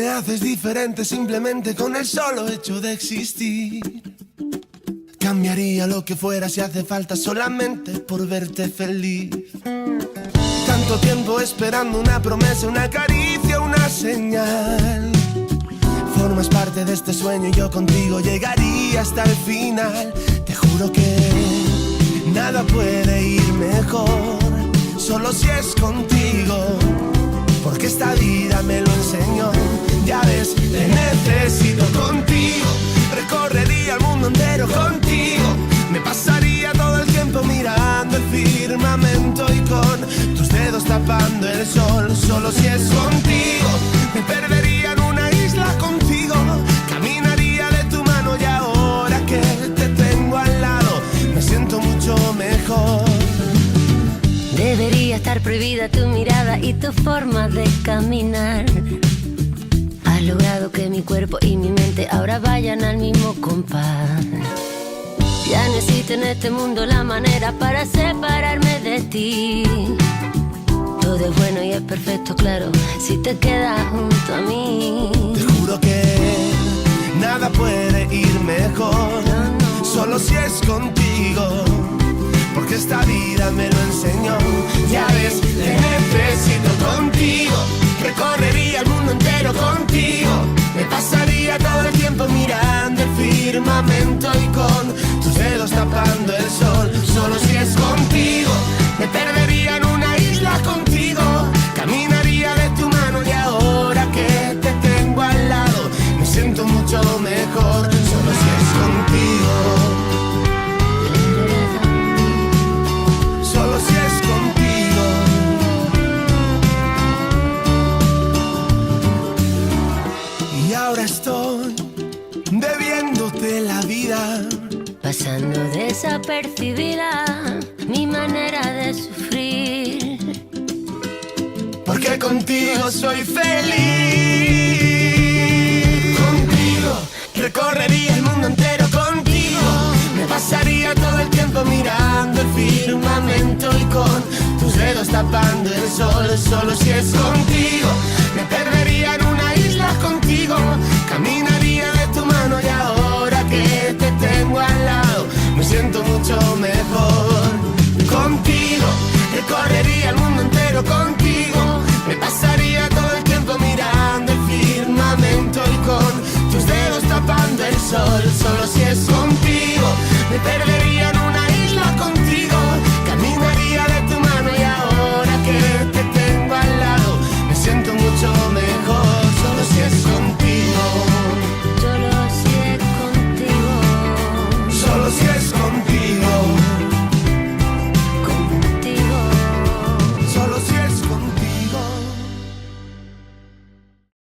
haces diferente simplemente con el solo hecho de existir. Cambiaría lo que fuera si hace falta solamente por verte feliz. Tanto tiempo esperando una promesa, una caricia, una señal. Formas parte de este sueño y yo contigo llegaría hasta el final. Te juro que nada puede ir mejor, solo si es contigo, porque esta vida me lo enseñó. Ya ves, te necesito contigo. Recorrería el mundo entero contigo. Me pasaría todo el tiempo mirando el firmamento y con tus dedos tapando el sol. Solo si es contigo. Me perdería en una isla contigo. Caminaría de tu mano y ahora que te tengo al lado me siento mucho mejor. Debería estar prohibida tu mirada y tu forma de caminar. Has logrado que mi cuerpo y mi mente ahora vayan al mismo compás. Ya no existe en este mundo la manera para separarme de ti. Todo es bueno y es perfecto, claro, si te quedas junto a mí. Te juro que nada puede ir mejor, solo si es contigo, porque esta vida me lo enseñó. Ya ves, te necesito contigo. Recorrería el mundo entero contigo. Me pasaría todo el tiempo mirando el firmamento y con tus dedos tapando el sol. Solo si es contigo. Me perdería en una isla contigo. Caminaría de tu mano y ahora que te tengo al lado me siento mucho mejor. Solo si es contigo. Solo si es contigo. Y ahora estoy debiéndote la vida, pasando desapercibida mi manera de sufrir. porque contigo soy feliz. Contigo recorrería el mundo entero contigo. Me pasaría todo el tiempo mirando el firmamento y con tus dedos tapando el sol. Solo si es contigo. Me perdería en una isla contigo. Caminaría de tu mano y ahora que te tengo al lado me siento mucho mejor. Contigo recorrería el mundo entero contigo. Me pasaría todo el tiempo mirando el firmamento y con tus dedos tapando el sol. Solo si